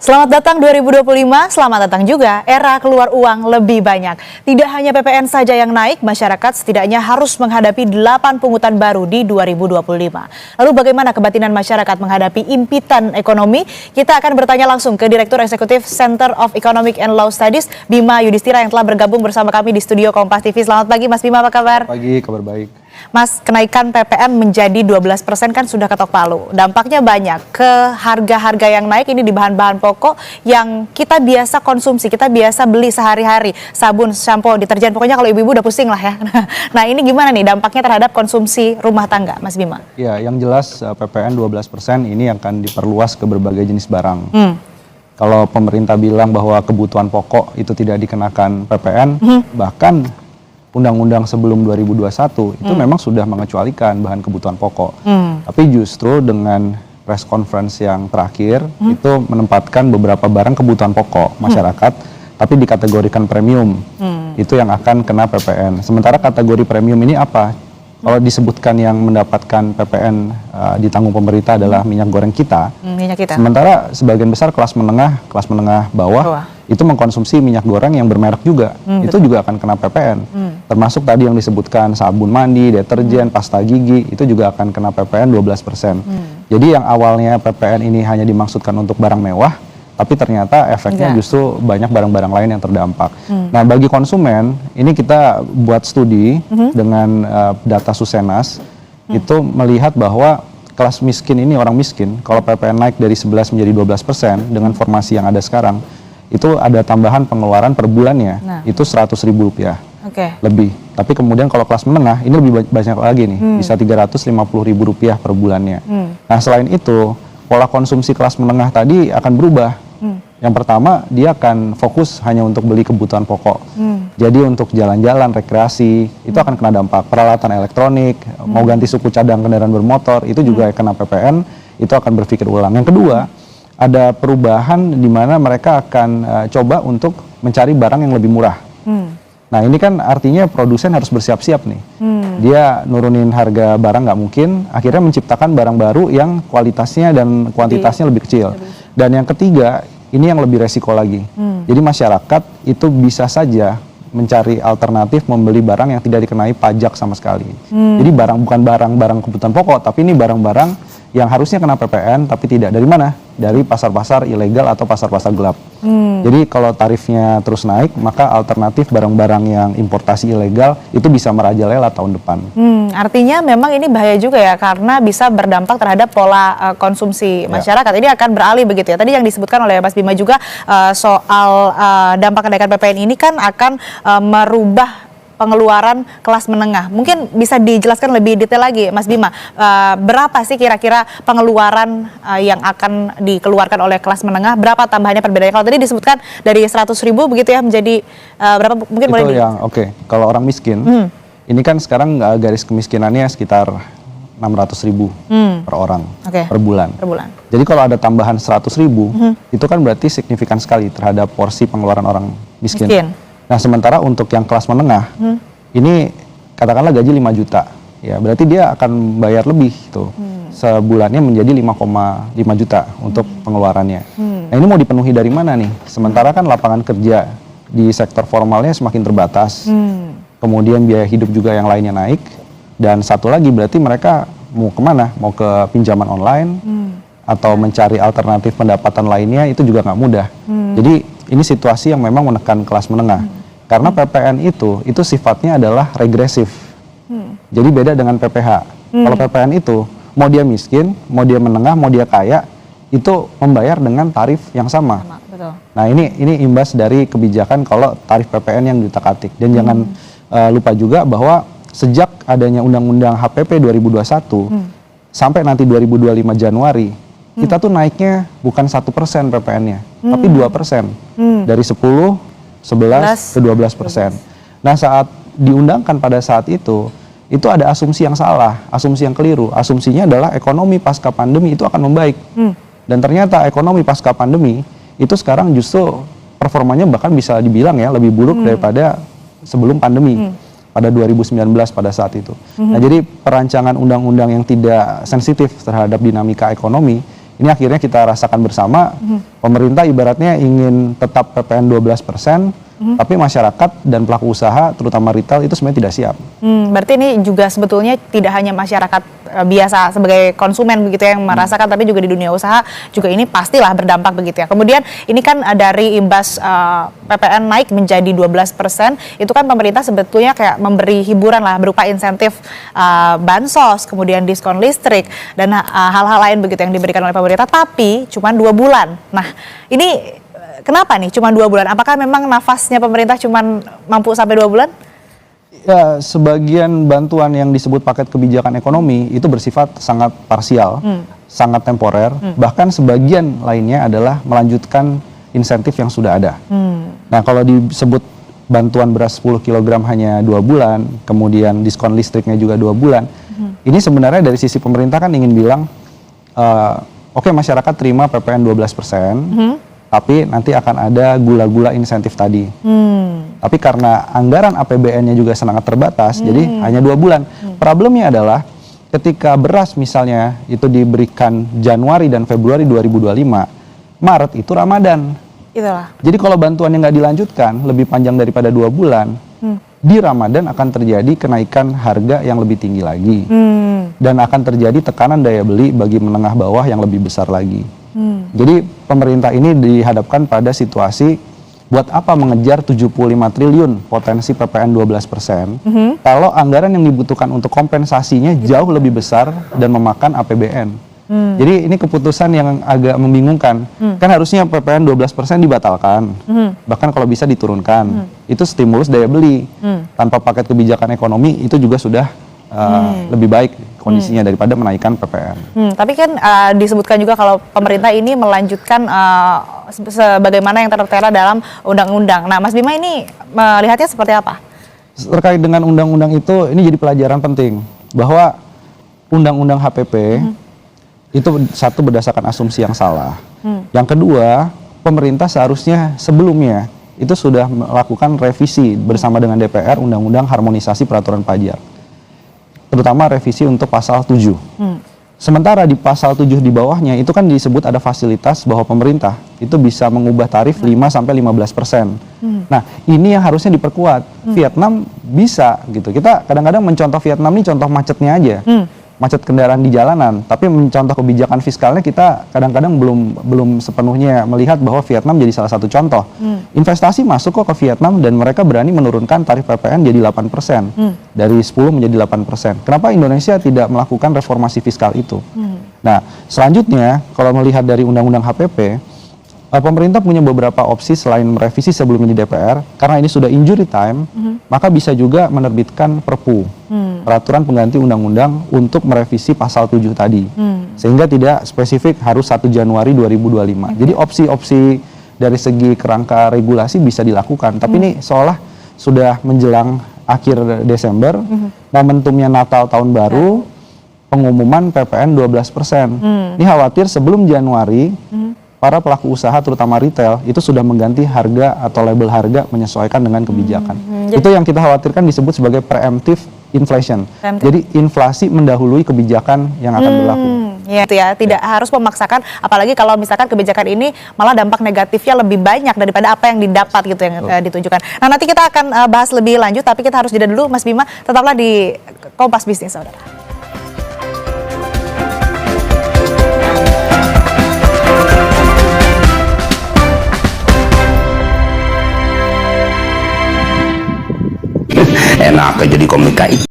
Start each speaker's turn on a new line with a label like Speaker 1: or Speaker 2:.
Speaker 1: Selamat datang 2025, selamat datang juga era keluar uang lebih banyak. Tidak hanya PPN saja yang naik, masyarakat setidaknya harus menghadapi 8 pungutan baru di 2025. Lalu bagaimana kebatinan masyarakat menghadapi impitan ekonomi? Kita akan bertanya langsung ke Direktur Eksekutif Center of Economic and Law Studies, Bima Yudhistira yang telah bergabung bersama kami di studio Kompas TV. Selamat pagi Mas Bima, apa kabar?
Speaker 2: Pagi, kabar baik.
Speaker 1: Mas, kenaikan PPN menjadi 12% kan sudah ketok palu. Dampaknya banyak ke harga-harga yang naik ini di bahan-bahan pokok yang kita biasa konsumsi, kita biasa beli sehari-hari. Sabun, sampo, deterjen, pokoknya kalau ibu-ibu udah pusing lah ya. Nah ini gimana nih dampaknya terhadap konsumsi rumah tangga, Mas Bima?
Speaker 2: Ya, yang jelas PPN 12% ini akan diperluas ke berbagai jenis barang. Kalau pemerintah bilang bahwa kebutuhan pokok itu tidak dikenakan PPN, bahkan Undang-undang sebelum 2021 itu memang sudah mengecualikan bahan kebutuhan pokok. Tapi justru dengan press conference yang terakhir itu menempatkan beberapa barang kebutuhan pokok masyarakat, tapi dikategorikan premium. Itu yang akan kena PPN. Sementara kategori premium ini apa? Kalau disebutkan yang mendapatkan PPN ditanggung pemerintah adalah minyak goreng kita. Sementara sebagian besar kelas menengah bawah itu mengkonsumsi minyak goreng yang bermerek juga. Itu juga akan kena PPN. Termasuk tadi yang disebutkan sabun mandi, deterjen, pasta gigi, itu juga akan kena PPN 12%. Jadi yang awalnya PPN ini hanya dimaksudkan untuk barang mewah, tapi ternyata efeknya justru banyak barang-barang lain yang terdampak. Nah, bagi konsumen, ini kita buat studi dengan data Susenas, itu melihat bahwa kelas miskin ini, orang miskin, kalau PPN naik dari 11 menjadi 12% dengan formasi yang ada sekarang, itu ada tambahan pengeluaran per bulannya, itu Rp100.000 lebih. Tapi kemudian kalau kelas menengah, ini lebih banyak lagi nih, bisa Rp350.000 per bulannya. Nah, selain itu, pola konsumsi kelas menengah tadi akan berubah. Yang pertama, dia akan fokus hanya untuk beli kebutuhan pokok. Jadi untuk jalan-jalan, rekreasi, itu akan kena dampak. Peralatan elektronik, mau ganti suku cadang kendaraan bermotor, itu juga kena PPN, itu akan berpikir ulang. Yang kedua, ada perubahan di mana mereka akan coba untuk mencari barang yang lebih murah. Nah ini kan artinya produsen harus bersiap-siap nih. Dia nurunin harga barang nggak mungkin, akhirnya menciptakan barang baru yang kualitasnya dan kuantitasnya lebih kecil. Dan yang ketiga, ini yang lebih resiko lagi. Jadi masyarakat itu bisa saja mencari alternatif membeli barang yang tidak dikenai pajak sama sekali. Jadi bukan barang-barang kebutuhan pokok, tapi ini barang-barang yang harusnya kena PPN, tapi tidak. Dari mana? Dari pasar-pasar ilegal atau pasar-pasar gelap. Jadi kalau tarifnya terus naik, maka alternatif barang-barang yang importasi ilegal itu bisa merajalela tahun depan.
Speaker 1: Artinya memang ini bahaya juga ya, karena bisa berdampak terhadap pola konsumsi masyarakat. Ini akan beralih begitu ya. Tadi yang disebutkan oleh Mas Bima juga soal dampak kenaikan PPN ini kan akan merubah pengeluaran kelas menengah. Mungkin bisa dijelaskan lebih detail lagi, Mas Bima. Berapa sih kira-kira pengeluaran yang akan dikeluarkan oleh kelas menengah? Berapa tambahannya perbedaannya? Kalau tadi disebutkan dari 100.000 begitu ya menjadi berapa? Mungkin
Speaker 2: itu
Speaker 1: boleh
Speaker 2: yang Kalau orang miskin, ini kan sekarang garis kemiskinannya sekitar 600.000 per orang per bulan. Jadi kalau ada tambahan 100.000, itu kan berarti signifikan sekali terhadap porsi pengeluaran orang miskin. Nah, sementara untuk yang kelas menengah, ini katakanlah gaji 5 juta. Ya, berarti dia akan bayar lebih tuh. Sebulannya menjadi 5,5 juta untuk pengeluarannya. Nah, ini mau dipenuhi dari mana nih? Sementara kan lapangan kerja di sektor formalnya semakin terbatas. Kemudian biaya hidup juga yang lainnya naik. Dan satu lagi berarti mereka mau kemana? Mau ke pinjaman online atau mencari alternatif pendapatan lainnya, itu juga nggak mudah. Jadi ini situasi yang memang menekan kelas menengah. Karena PPN itu sifatnya adalah regresif. Jadi beda dengan PPH. Kalau PPN itu, mau dia miskin, mau dia menengah, mau dia kaya, itu membayar dengan tarif yang sama. Nah ini imbas dari kebijakan kalau tarif PPN yang diutak-atik. Dan jangan lupa juga bahwa sejak adanya Undang-Undang HPP 2021, sampai nanti 2025 Januari, kita tuh naiknya bukan 1% PPN-nya, tapi 2%. Dari 10, 11 ke 12%. Nah saat diundangkan pada saat itu ada asumsi yang salah, asumsi yang keliru. Asumsinya adalah ekonomi pasca pandemi itu akan membaik. Dan ternyata ekonomi pasca pandemi itu sekarang justru performanya bahkan bisa dibilang ya lebih buruk daripada sebelum pandemi. Pada 2019 pada saat itu. Nah jadi perancangan undang-undang yang tidak sensitif terhadap dinamika ekonomi Ini akhirnya kita rasakan bersama, pemerintah ibaratnya ingin tetap PPN 12%, tapi masyarakat dan pelaku usaha, terutama retail, itu sebenarnya tidak siap.
Speaker 1: Berarti ini juga sebetulnya tidak hanya masyarakat biasa sebagai konsumen begitu yang merasakan, tapi juga di dunia usaha juga ini pastilah berdampak begitu ya. Kemudian ini kan dari imbas PPN naik menjadi 12%, itu kan pemerintah sebetulnya kayak memberi hiburan lah berupa insentif bansos, kemudian diskon listrik, dan hal-hal lain begitu yang diberikan oleh pemerintah, tapi cuma 2 bulan. Nah, ini kenapa nih cuma 2 bulan? Apakah memang nafasnya pemerintah cuma mampu sampai 2 bulan?
Speaker 2: Ya, sebagian bantuan yang disebut paket kebijakan ekonomi itu bersifat sangat parsial, sangat temporer, bahkan sebagian lainnya adalah melanjutkan insentif yang sudah ada. Nah, kalau disebut bantuan beras 10 kg hanya 2 bulan, kemudian diskon listriknya juga 2 bulan, ini sebenarnya dari sisi pemerintah kan ingin bilang, oke, masyarakat terima PPN 12%, tapi nanti akan ada gula-gula insentif tadi. Tapi karena anggaran APBN-nya juga sangat terbatas, jadi hanya 2 bulan. Problemnya adalah ketika beras misalnya itu diberikan Januari dan Februari 2025, Maret itu Ramadan.
Speaker 1: Itulah.
Speaker 2: Jadi kalau bantuannya nggak dilanjutkan lebih panjang daripada 2 bulan, di Ramadan akan terjadi kenaikan harga yang lebih tinggi lagi. Dan akan terjadi tekanan daya beli bagi menengah bawah yang lebih besar lagi. Jadi pemerintah ini dihadapkan pada situasi buat apa mengejar 75 triliun potensi PPN 12% kalau anggaran yang dibutuhkan untuk kompensasinya jauh lebih besar dan memakan APBN. Jadi ini keputusan yang agak membingungkan. Kan harusnya PPN 12% dibatalkan, bahkan kalau bisa diturunkan. Itu stimulus daya beli. Tanpa paket kebijakan ekonomi itu juga sudah lebih baik kondisinya daripada menaikkan PPN.
Speaker 1: Tapi kan disebutkan juga kalau pemerintah ini melanjutkan sebagaimana yang tertera dalam undang-undang. Nah, Mas Bima ini melihatnya seperti apa?
Speaker 2: Terkait dengan undang-undang itu, ini jadi pelajaran penting bahwa undang-undang HPP itu satu berdasarkan asumsi yang salah. Yang kedua, pemerintah seharusnya sebelumnya itu sudah melakukan revisi bersama dengan DPR undang-undang harmonisasi peraturan pajak, terutama revisi untuk pasal 7. Sementara di pasal 7 di bawahnya itu kan disebut ada fasilitas bahwa pemerintah itu bisa mengubah tarif 5-15%. Nah, ini yang harusnya diperkuat. Vietnam bisa gitu. Kita kadang-kadang mencontoh Vietnam ini contoh macetnya aja. Macet kendaraan di jalanan, tapi mencontoh kebijakan fiskalnya kita kadang-kadang belum sepenuhnya melihat bahwa Vietnam jadi salah satu contoh. Investasi masuk kok ke Vietnam dan mereka berani menurunkan tarif PPN jadi 8%. Dari 10 menjadi 8%. Kenapa Indonesia tidak melakukan reformasi fiskal itu? Nah, selanjutnya kalau melihat dari undang-undang HPP, pemerintah punya beberapa opsi selain merevisi sebelumnya di DPR, karena ini sudah injury time, maka bisa juga menerbitkan Perpu, peraturan pengganti undang-undang untuk merevisi pasal 7 tadi. Sehingga tidak spesifik harus 1 Januari 2025. Jadi opsi-opsi dari segi kerangka regulasi bisa dilakukan, tapi ini seolah sudah menjelang akhir Desember, momentumnya Natal tahun baru, pengumuman PPN 12%. Ini khawatir sebelum Januari, para pelaku usaha terutama retail itu sudah mengganti harga atau label harga menyesuaikan dengan kebijakan. Itu yang kita khawatirkan disebut sebagai preemptive inflation. Jadi inflasi mendahului kebijakan yang akan berlaku.
Speaker 1: Ya, itu ya, tidak harus memaksakan, apalagi kalau misalkan kebijakan ini malah dampak negatifnya lebih banyak daripada apa yang didapat gitu yang ditunjukkan. Nah, nanti kita akan bahas lebih lanjut, tapi kita harus jeda dulu, Mas Bima. Tetaplah di Kompas Bisnis, saudara.
Speaker 3: Enak jadi komika itu.